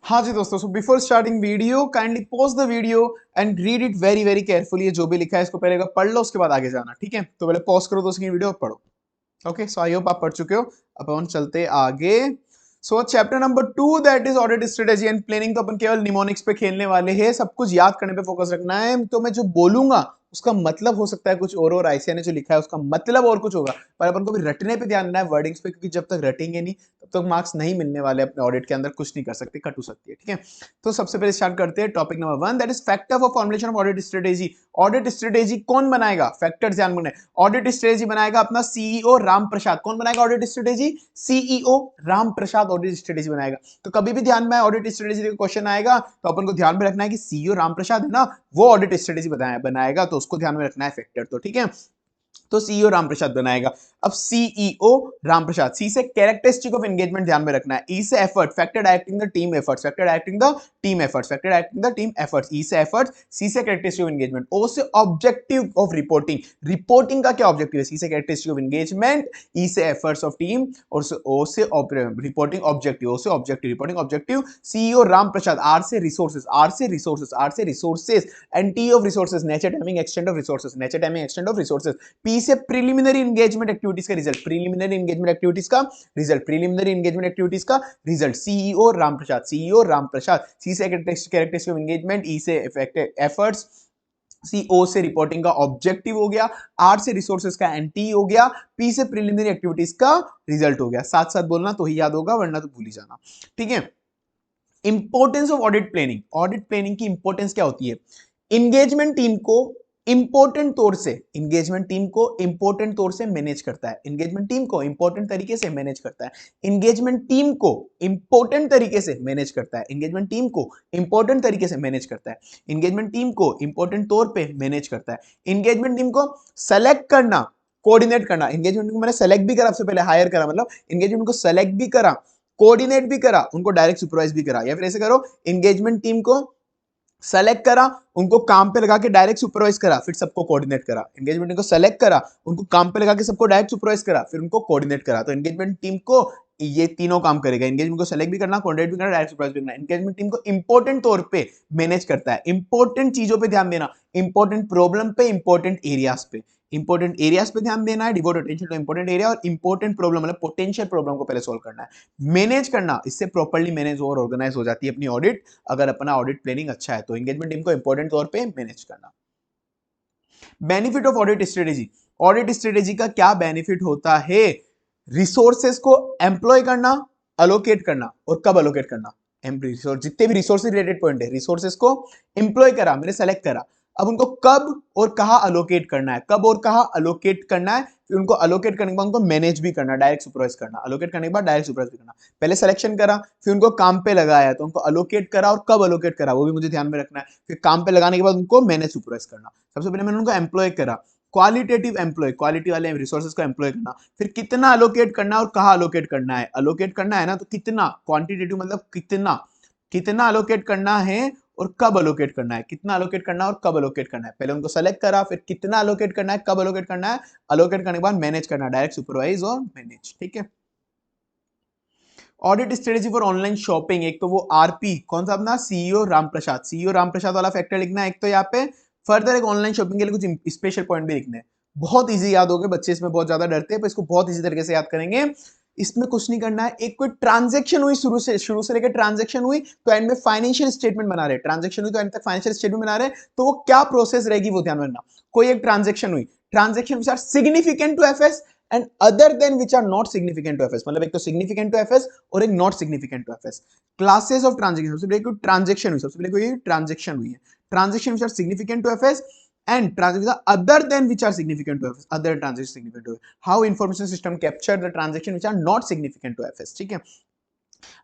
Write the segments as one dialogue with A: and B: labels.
A: हाँ जी दोस्तों, so before starting video kindly pause the video and read it very very carefully. जो भी लिखा है इसको पहले पढ़ लो, उसके बाद आगे जाना। ठीक है, तो पहले पॉज करो दोस्तों की वीडियो और पढ़ो। ओके, सो आई होप आप पढ़ चुके हो। अब अपन चलते आगे। सो chapter number 2 that is audit strategy and planning. तो अपन केवल निमोनिक्स पे खेलने वाले हैं, सब कुछ याद करने पे फोकस रखना है। तो मैं जो बोलूंगा उसका मतलब हो सकता है कुछ और आईसीए ने जो लिखा है उसका मतलब और कुछ होगा, पर अपन को भी रटने पे ध्यान देना है, वर्डिंग्स पे, क्योंकि जब तक रटेंगे नहीं तब तक मार्क्स नहीं मिलने वाले अपने ऑडिट के अंदर। कुछ नहीं कर सकते, कट हो सकती है। ठीक है, तो सबसे पहले स्टार्ट करते हैं topic number 1 that is factor for formulation of audit strategy. Audit strategy कौन बनाएगा? फैक्टर ध्यान में। ऑडिट स्ट्रेटेजी बनाएगा अपना सीईओ राम प्रसाद। कौन बनाएगा audit strategy? CEO Ram Prasad audit strategy बनाएगा। तो कभी भी ध्यान में ऑडिट स्ट्रेटेजी का क्वेश्चन आएगा तो अपन को ध्यान में रखना है कि सीईओ राम प्रसाद है ना, वो ऑडिट स्ट्रेटेजी बनाएगा, तो उसको ध्यान में रखना है फैक्टर। तो ठीक है, तो सीईओ रामप्रसाद बनाएगा। अब सीईओ रामप्रसाद। सी से कैरेक्टरिस्टिक ऑफ एंगेजमेंट ध्यान में रखना है। ई से effort, factor directing the team efforts, factor directing the team efforts, factor directing the team efforts. E से एफर्ट्स, सी से कैरेक्टरिस्टिक ऑफ एंगेजमेंट, ओ से ऑब्जेक्टिव ऑफ रिपोर्टिंग, रिपोर्टिंग का क्या ऑब्जेक्टिव है? सी से कैरेक्टरिस्टिक ऑफ एंगेजमेंट, ई से एफर्ट्स ऑफ टीम, और ओ से रिपोर्टिंग ऑब्जेक्टिव, ओ से objective reporting objective. CEO Ramprasad. R से रिसोर्सेज, आर से रिसोर्सेज, आर से resources, and T of resources, nature timing extend of resources, nature timing extend of resources. P से preliminary engagement activities का result, preliminary engagement activities का result, preliminary engagement activities का result. CEO Ramprasad, CEO Ramprasad. C से characteristic of engagement, ई से efforts, सी ओ से reporting का objective हो गया, आर से रिसोर्सेज का एनटी हो गया, पी से प्रीलिमिनरी एक्टिविटीज का रिजल्ट हो गया। साथ साथ बोलना तो ही याद होगा, वरना तो भूल ही जाना। ठीक है, importance of audit planning. Audit planning की इंपॉर्टेंस क्या होती है? इंगेजमेंट टीम को इंपॉर्टेंट तौर से, इंगेजमेंट टीम को इंपॉर्टेंट तौर से मैनेज करता है, इंगेजमेंट टीम को इंपॉर्टेंट तरीके से मैनेज करता है, इंगेजमेंट टीम को इंपॉर्टेंट तरीके से मैनेज करता है, इंगेजमेंट टीम को इंपॉर्टेंट तरीके से मैनेज करता है, इंगेजमेंट टीम को इंपॉर्टेंट तौर पे मैनेज करता है, इंगेजमेंट टीम को सेलेक्ट करना, कोऑर्डिनेट करना। इंगेजमेंट को मैंने सेलेक्ट भी करा, सबसे पहले हायर करा, मतलब इंगेजमेंट को सेलेक्ट भी करा, कोऑर्डिनेट भी करा, उनको डायरेक्ट सुपरवाइज भी करा। या फिर ऐसे करो, एंगेजमेंट टीम को सेलेक्ट करा, उनको काम पे लगा के डायरेक्ट सुपरवाइज करा, फिर सबको कोऑर्डिनेट करा। एंगेजमेंट टीम को सेलेक्ट करा, उनको काम पे लगा के सबको डायरेक्ट सुपरवाइज करा, फिर उनको कोऑर्डिनेट करा। तो एंगेजमेंट टीम को ये तीनों काम करेगा, एंगेजमेंट को सेलेक्ट भी करना, कोऑर्डिनेट भी करना, डायरेक्ट सुपरवाइज भी करना। एंगेजमेंट टीम को इंपॉर्टेंट तौर पे मैनेज करता है, इंपॉर्टेंट चीजों पे ध्यान देना, इंपॉर्टेंट प्रॉब्लम पे, इंपॉर्टेंट एरियाज पे, इंपॉर्टेंट एरियाज पे ध्यान देना है, devote attention two important area, और इंपॉर्टेंट प्रॉब्लम मतलब पोटेंशियल प्रॉब्लम को पहले सॉल्व करना है, मैनेज करना। इससे प्रॉपर्ली मैनेज और ऑर्गेनाइज हो जाती है अपनी ऑडिट, अगर अपना ऑडिट प्लानिंग अच्छा है तो। एंगेजमेंट टीम को इंपॉर्टेंट तौर पे मैनेज करना। Benefit of audit strategy. Audit strategy का क्या बेनिफिट होता है? रिसोर्सेस को एम्प्लॉय करना, अलोकेट करना, और कब अलोकेट करना। जितने भी रिसोर्स रिलेटेड पॉइंट है, रिसोर्सेस को एम्प्लॉय करा, मैंने सेलेक्ट करा, अब उनको कब और कहां अलोकेट करना है, कब और कहां अलोकेट करना है, फिर उनको अलोकेट करने के बाद उनको मैनेज भी करना, डायरेक्ट सुपरवाइज करना, अलोकेट करने के बाद डायरेक्ट सुपरवाइज भी करना। पहले सिलेक्शन करा, फिर उनको काम पे लगाया, तो उनको अलोकेट करा, और कब अलोकेट करा वो भी मुझे ध्यान में रखना है। फिर काम पे लगाने के बाद उनको मैनेज सुपरवाइज करना। सबसे पहले मैंने उनको एम्प्लॉय करा, क्वालिटेटिव एम्प्लॉय, क्वालिटी वाले रिसोर्सेज को एम्प्लॉय करना, फिर कितना अलोकेट करना और कहां अलोकेट करना है। अलोकेट करना है ना, तो कितना, क्वांटिटेटिव मतलब कितना, कितना अलोकेट करना है और कब अलोकेट करना है, कितना अलोकेट करना है और कब अलोकेट करना है। पहले उनको सेलेक्ट करा, फिर कितना अलोकेट करना है, कब अलोकेट करना है, अलोकेट करने के बाद मैनेज करना, डायरेक्ट सुपरवाइज और मैनेज। ठीक है, audit strategy for online shopping. एक तो वो आरपी, कौन सा अपना, सीईओ रामप्रसाद, सीईओ रामप्रसाद वाला फैक्टर लिखना है एक तो यहाँ पे। फर्दर एक ऑनलाइन शॉपिंग के लिए कुछ स्पेशल पॉइंट भी लिखने हैं, बहुत इजी याद हो गए। बच्चे इसमें बहुत ज्यादा डरते हैं, पर इसको बहुत इजी तरीके से याद करेंगे। इसमें कुछ नहीं करना है, एक कोई ट्रांजैक्शन हुई, शुरू से लेकर ट्रांजैक्शन हुई तो एंड में फाइनेंशियल स्टेटमेंट बना रहे, ट्रांजैक्शन हुई तो एंड तक फाइनेंशियल स्टेटमेंट बना रहे, तो वो क्या प्रोसेस रहेगी वो ध्यान रखना। कोई एक ट्रांजैक्शन हुई, transaction which are significant to FS and other than which are not significant to FS, मतलब एक तो सिग्निफिकेंट टू एफएस और एक not significant to FS. Classes of transaction, सबसे पहले कोई ट्रांजैक्शन हुई, सबसे पहले कोई ट्रांजैक्शन हुई है, transaction which are significant to FS and transaction other than which are significant to FS, other transactions significant to FS. How information system capture the transaction which are not significant to FS. ठीक है,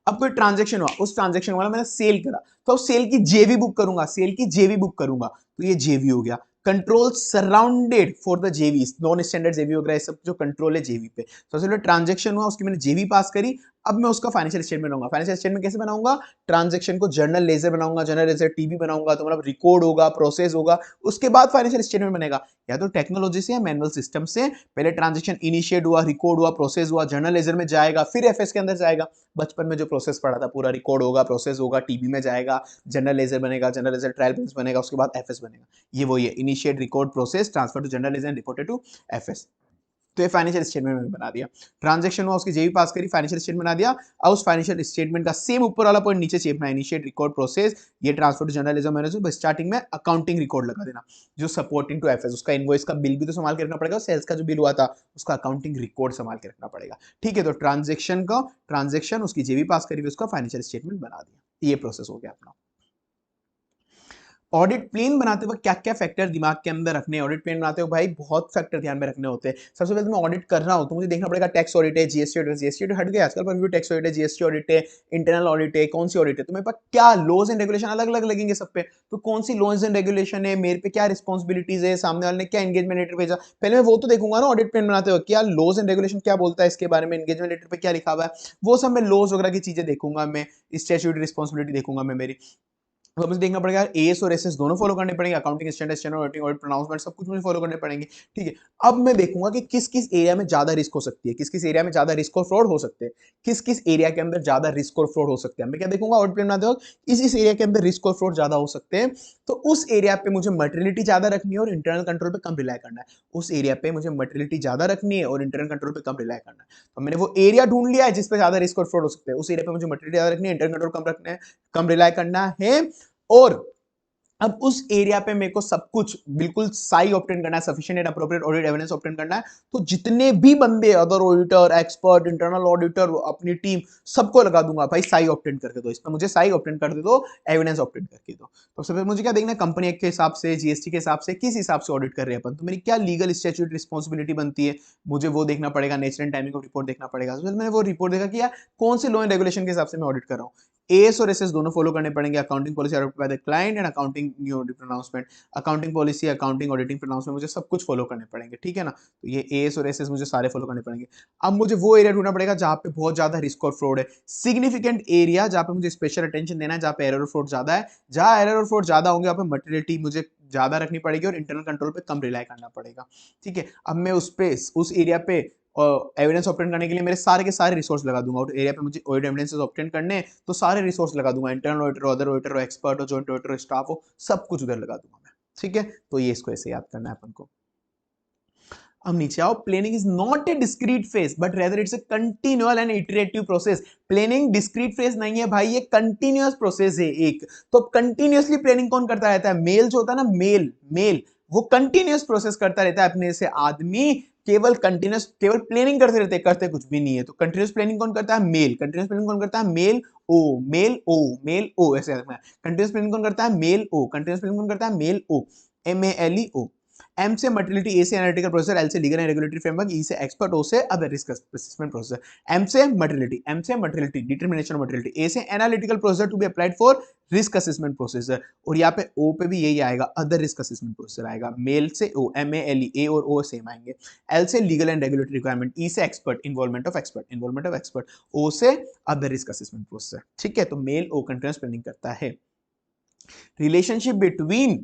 A: अब कोई transaction हुआ, उस transaction वाला मैंने cell करा, तो सेल की जेवी बुक करूंगा, सेल की जेवी बुक करूंगा, तो ये जेवी हो गया। कंट्रोल सराउंडेड फॉर द जेवी, नॉन स्टैंडर्ड जेवी वगैरह सब जो कंट्रोल है जेवी पे। तो सबसे पहले ट्रांजैक्शन हुआ, उसकी मैंने जेवी पास करी, अब मैं उसका फाइनेंशियल स्टेटमेंट बनाऊंगा। फाइनेंशियल स्टेटमेंट कैसे बनाऊंगा? ट्रांजैक्शन को जर्नल लेजर बनाऊंगा, जर्नल लेजर टीबी बनाऊंगा, तो मतलब रिकॉर्ड होगा, प्रोसेस होगा, उसके बाद फाइनेंशियल स्टेटमेंट बनेगा। या तो टेक्नोलॉजी से या मैनुअल सिस्टम से, पहले ट्रांजैक्शन इनिशिएट हुआ, रिकॉर्ड हुआ, प्रोसेस हुआ, जर्नल लेजर में जाएगा, फिर एफएस के अंदर जाएगा। बचपन में जो प्रोसेस पढ़ा था पूरा, रिकॉर्ड होगा, प्रोसेस होगा, टीबी में जाएगा, जनरल लेजर बनेगा, जनरल लेजर ट्रायल बैलेंस बनेगा, उसके बाद एफएस बनेगा। ये वही है, initiate, record, process, transfer to general ledger and reported to FS. तो ये फाइनेंशियल स्टेटमेंट मैंने बना दिया। ट्रांजैक्शन हुआ, उसकी जेबी पास करी, फाइनेंशियल स्टेटमेंट बना दिया। अब उस फाइनेंशियल स्टेटमेंट का सेम ऊपर वाला पॉइंट नीचे चेपना है, इनिशिएट, रिकॉर्ड, प्रोसेस, ये ट्रांसफर टू जर्नलिज्म मैनेजर, बस स्टार्टिंग में अकाउंटिंग रिकॉर्ड लगा देना, जो सपोर्टिंग टू एफएस, उसका इनवॉइस का बिल भी तो संभाल के रखना पड़ेगा, सेल्स का जो बिल हुआ था उसका अकाउंटिंग रिकॉर्ड संभाल के रखना पड़ेगा। ठीक है, तो ट्रांजैक्शन का ट्रांजैक्शन, उसकी जेबी पास करी, उसका फाइनेंशियल स्टेटमेंट बना दिया। ये प्रोसेस हो गया अपना। ऑडिट प्लान बनाते वक्त क्या क्या फैक्टर दिमाग के अंदर रखने हैं? ऑडिट प्लान बनाते हो भाई बहुत फैक्टर ध्यान में रखने होते हैं। सबसे पहले तो मैं ऑडिट कर रहा हूं तो मुझे देखना पड़ेगा टैक्स ऑडिट है, जीएसटी ऑडिट, जीएसटी ऑडिट हट गया आजकल, पर भी टैक्स ऑडिट है, जीएसटी ऑडिट है, इंटरनल ऑडिट है, कौन सी ऑडिट है, तो मेरे पास क्या लॉज एंड रेगुलेशन अलग अलग लगेंगे सब पे, तो कौन सी लॉज एंड रेगुलेशन है, मेरे पे क्या रिस्पॉन्सिबिलिटीज है, सामने वाले ने क्या एंगेजमेंट लेटर भेजा, पहले मैं वो तो देखूंगा ना ऑडिट प्लान बनाते हो, क्या लॉज एंड रेगुलेशन क्या बोलता है इसके बारे में, एंगेजमेंट लेटर पे क्या लिखा हुआ है, वो सब मैं लॉज वगैरह की चीजें देखूंगा, मैं स्टैट्यूटरी रिस्पॉन्सिबिलिटी देखूंगा मैं मेरी। तो मुझे देखना पड़ेगा एएस और एसएस दोनों फॉलो करने पड़ेंगे, accounting standard, standard auditing, audit pronouncement सब कुछ मुझे फॉलो करने पड़ेंगे। ठीक है, अब मैं देखूंगा कि किस किस एरिया में ज्यादा रिस्क हो सकती है, किस किस एरिया में ज्यादा रिस्क और फ्रॉड हो सकते हैं, किस किस एरिया के अंदर ज्यादा रिस्क और फ्रॉड हो सकते हैं। मैं क्या देखूंगा ऑडिट प्लान बनाते वक्त, इस एरिया के अंदर रिस्क और फ्रॉड ज्यादा हो सकते हैं, तो उस एरिया पे मुझे मटेरियलिटी ज्यादा रखनी है और इंटरनल कंट्रोल पे कम रिलाई करना है। उस एरिया पे मुझे मटेरियलिटी ज्यादा रखनी है और इंटरनल कंट्रोल पे कम रिलाई करना है। तो मैंने वो एरिया ढूंढ लिया है जिस पे ज्यादा रिस्क और फ्रॉड हो सकते हैं, उस एरिया पे मुझे मटेरियलिटी ज्यादा रखनी है, इंटरनल कंट्रोल कम रखना है, कम रिलाई करना है। और अब उस एरिया पे मेरे को सब कुछ बिल्कुल सही ऑब्टेन करना है, sufficient and appropriate audit evidence obtain करना है। तो जितने भी बंदे, other auditor, expert, internal auditor, अपनी टीम, सबको लगा दूंगा भाई सही ऑब्टेन करके दो, इसमें मुझे सही ऑब्टेन कर दे दो, एविडेंस ऑब्टेन करके दो। तो सबसे मुझे क्या देखना है, कंपनी एक्ट के हिसाब से, जीएसटी के हिसाब से, किस हिसाब से ऑडिट कर रहे हैं अपन, तो मेरी क्या लीगल स्टैट्यूटरी रिस्पॉन्सिबिलिटी बनती है, मुझे वो देखना पड़ेगा, nature and timing of report देखना पड़ेगा। तो मैंने वो रिपोर्ट देखा कि यार कौन से लॉ एंड रेगुलेशन के हिसाब से मैं ऑडिट कर रहा हूँ। एएस और एसएस दोनों फॉलो करने पड़ेंगे, accounting policy adopted by the client and accounting pronouncement, accounting policy, accounting auditing pronouncement, मुझे सब कुछ फॉलो करने पड़ेंगे। ठीक है ना, तो ये एएस और एसएस मुझे सारे फॉलो करने पड़ेंगे। अब मुझे वो एरिया ढूंढना पड़ेगा जहां पे बहुत ज्यादा रिस्क और फ्रॉड है, सिग्निफिकेंट एरिया जहां पे मुझे स्पेशल अटेंशन देना है, जहां पे एरर और फ्रॉड ज्यादा है, जहां एरर और फ्रॉड ज्यादा होंगे वहां पे मटेरियलिटी मुझे ज्यादा रखनी पड़ेगी और इंटरनल कंट्रोल पे कम रिलाई करना पड़ेगा। ठीक है, अब मैं उस एरिया पे एविडेंस ऑब्टेन करने के लिए मेरे सारे के सारे रिसोर्स लगा दूंगा, और एरिया पे मुझे ऑडिट एविडेंसेस ऑब्टेन करने हैं तो सारे रिसोर्स लगा दूंगा, internal auditor, other auditor, expert हो, जॉइंट ऑडिटर, स्टाफ हो, सब कुछ उधर लगा दूंगा मैं। ठीक है, तो ये इसको ऐसे याद करना है अपन को। अब नीचे आओ, planning is not a discrete phase but rather it's a continual and iterative process. Planning discrete phase नहीं है भाई, ये कंटिन्यूअस प्रोसेस है एक। तो कंटिन्यूअसली प्लानिंग कौन करता रहता है? मेल जो होता है ना, मेल वो कंटिन्यूअस प्रोसेस करता रहता है अपने से आदमी, केवल कंटिन्यूअस, केवल प्लानिंग करते रहते, करते कुछ भी नहीं है। तो कंटिन्यूअस प्लानिंग कौन करता है? मेल। कंटिन्यूअस प्लानिंग कौन करता है? मेल ओ, मेल ओ, मेल ओ, ऐसे रखना है। कंटिन्यूअस प्लानिंग कौन करता है? मेल ओ। कंटिन्यूअस प्लानिंग कौन करता है? मेल ओ, MELE O। एम से मटेरियलिटी, ए से एनालिटिकल प्रोसेसर, एल से legal and regulatory framework, E से एक्सपर्ट, ओ से other risk assessment processor. M से materiality, determination of materiality, A से analytical processor to be applied for risk assessment processor, और यहाँ पे O पे भी यही आएगा, अदर रिस्क असेसमेंट प्रोसेसर आएगा। मेल से ओ, MELE, ए और ओ सेम आएंगे। एल से लीगल एंड रेगुलेटरी रिक्वायरमेंट, ई से expert, involvement of expert, O से अदर रिस्क असेसमेंट प्रोसेसर। ठीक है, तो मेल ओ कंटिन्यूअस प्लानिंग करता है। रिलेशनशिप बिटवीन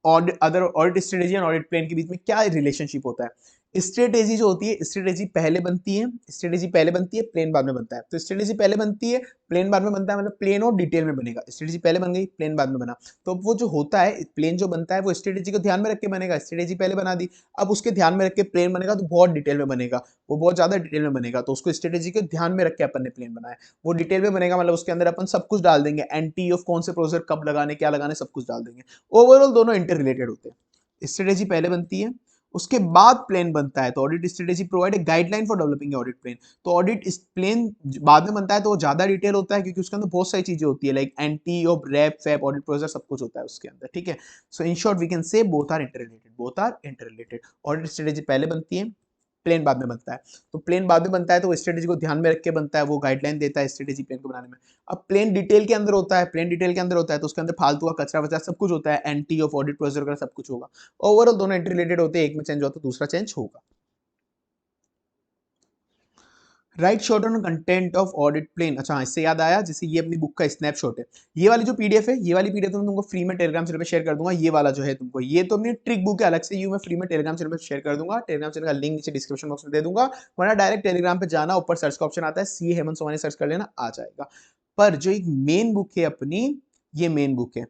A: और अदर ऑडिट स्ट्रेटेजी और ऑडिट प्लान के बीच में क्या रिलेशनशिप होता है? स्ट्रेटेजी जो होती है, स्ट्रेटेजी पहले बनती है, प्लान बाद में बनता है। तो स्ट्रेटेजी पहले बनती है, प्लान बाद में बनता है, मतलब प्लान और डिटेल में बनेगा। स्ट्रेटेजी पहले बन गई, प्लान बाद में बना। तो वो जो होता है, प्लान जो बनता है वो स्ट्रेटेजी को ध्यान में रख के बनेगा। स्ट्रेटेजी पहले बना दी, अब उसके ध्यान में रख के प्लान बनेगा, तो बहुत डिटेल में बनेगा, वो बहुत ज्यादा डिटेल में बनेगा। तो उसको स्ट्रेटेजी के ध्यान में रख के अपन ने प्लान बनाया, वो डिटेल में बनेगा, मतलब उसके अंदर अपन सब कुछ डाल देंगे, एंटी ऑफ कौन से प्रोसेसर कब लगाने, क्या लगाने, सब कुछ डाल देंगे। ओवरऑल दोनों इंटर रिलेटेड होते हैं। स्ट्रेटेजी पहले बनती है, उसके बाद प्लान बनता है। तो audit strategy provide a guideline for developing audit plan. तो ऑडिट प्लान बाद में बनता है तो वो ज्यादा डिटेल होता है, क्योंकि उसके अंदर बहुत सारी चीजें होती है, like anti of RAP FAP audit process सब कुछ होता है उसके अंदर। ठीक है, so in short we can say both are interrelated. Audit strategy पहले बनती है, प्लान बाद में बनता है। तो प्लान बाद में बनता है तो वो स्ट्रेटेजी को ध्यान में रख के बनता है, वो गाइडलाइन देता है स्ट्रेटेजी प्लान को बनाने में। अब प्लान डिटेल के अंदर होता है, तो उसके अंदर फालतू का कचरा वचरा सब कुछ होता है, एंटी ऑफ ऑडिट प्रोसेसर वगैरह सब कुछ होगा। ओवरऑल दोनों इंटर रिलेटेड होते हैं, एक में चेंज होता है दूसरा चेंज होगा। Right shot on content of audit plan. अच्छा हाँ, इससे याद आया, जैसे ये अपनी बुक का स्नैपशॉट है, ये वाली जो पीडीएफ है, ये वाली पीडीएफ तो मैं तुमको फ्री में टेलीग्राम चैनल पे शेयर कर दूंगा। ये वाला जो है तुमको, ये तो अपनी ट्रिक बुक है अलग से, ये मैं फ्री में टेलीग्राम चैनल पे शेयर कर दूंगा। टेलीग्राम चैनल का लिंक नीचे डिस्क्रिप्शन बॉक्स में दे दूंगा, वरना डायरेक्ट टेलीग्राम पे जाना, ऊपर सर्च का ऑप्शन आता है, सी हेमंत सोमानी सर्च कर लेना, आ जाएगा। पर जो एक मेन बुक है अपनी, ये मेन बुक है,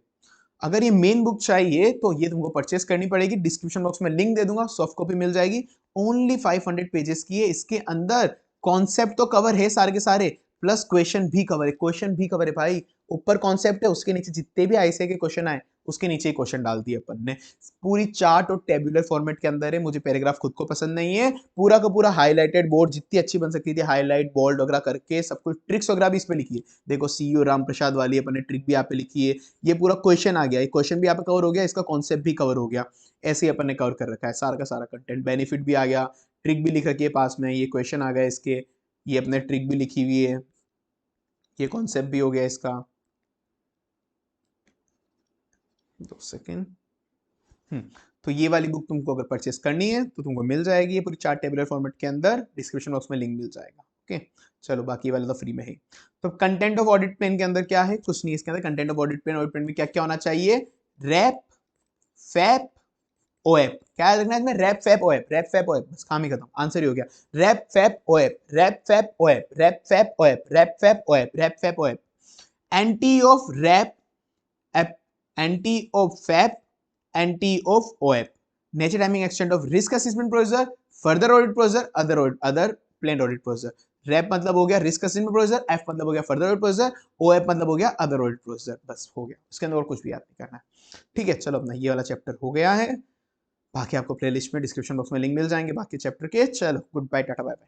A: अगर ये मेन बुक चाहिए तो ये तुमको परचेस करनी पड़ेगी। डिस्क्रिप्शन बॉक्स में लिंक दे दूंगा, सॉफ्ट कॉपी मिल जाएगी। ओनली 500 पेजेस की है। इसके अंदर कॉन्सेप्ट तो कवर है सारे के सारे, प्लस क्वेश्चन भी कवर है, क्वेश्चन भी कवर है भाई। ऊपर कॉन्सेप्ट है, उसके नीचे जितने भी आईसीए के क्वेश्चन आए, उसके नीचे ही क्वेश्चन डाल दिए अपन ने। पूरी चार्ट और टेबुलर फॉर्मेट के अंदर है। मुझे पैराग्राफ खुद को पसंद नहीं है, पूरा का पूरा हाईलाइटेड बोर्ड जितनी अच्छी बन सकती थी, हाईलाइट बोल्ड वगैरह करके सब कुछ, ट्रिक्स वगैरह भी इस पे लिखी है। देखो सीईओ राम प्रसाद वाली अपन ने ट्रिक भी यहाँ पे लिखी है। ये पूरा क्वेश्चन आ गया, क्वेश्चन भी यहाँ पे कवर हो गया, इसका कॉन्सेप्ट भी कवर हो गया। ऐसे ही अपन ने कवर कर रखा है सारा का सारा कंटेंट। बेनिफिट भी आ गया, ट्रिक भी लिख रखी है पास में, ये क्वेश्चन आ गया इसके, ये अपने ट्रिक भी लिखी हुई है, ये कॉन्सेप्ट भी हो गया इसका। 2 सेकेंड। तो ये वाली बुक तुमको अगर परचेस करनी है तो तुमको मिल जाएगी, ये पूरी चार्ट टेबुलर फॉर्मेट के अंदर, डिस्क्रिप्शन बॉक्स में लिंक मिल जाएगा। ओके, चलो बाकी वाला तो फ्री में है। तो कंटेंट ऑफ ऑडिट प्लान के अंदर क्या है, कुछ नहीं इसके अंदर। कंटेंट ऑफ ऑडिट प्लान में क्या क्या होना चाहिए, रैप, फैप, ओएप। क्या रखना है इसमें, RAP FAP OAP, RAP FAP OAP, बस काम ही खत्म, आंसर ही हो गया। RAP FAP OAP, RAP FAP OAP, RAP FAP OAP, RAP FAP OAP, RAP FAP OAP. Anti of RAP, anti of FAP, anti of OAP. Nature timing extent of risk assessment procedure, further audit procedure, other planned audit procedure. RAP मतलब हो गया risk assessment procedure, F मतलब हो गया further audit procedure, ओएप मतलब हो गया other audit procedure. बस हो गया, इसके अंदर और कुछ भी याद नहीं करना है। ठीक है, चलो अपना ये वाला चैप्टर हो गया है। बाकी आपको प्लेलिस्ट में डिस्क्रिप्शन बॉक्स में लिंक मिल जाएंगे बाकी चैप्टर के। चलो good bye, tata bye bye.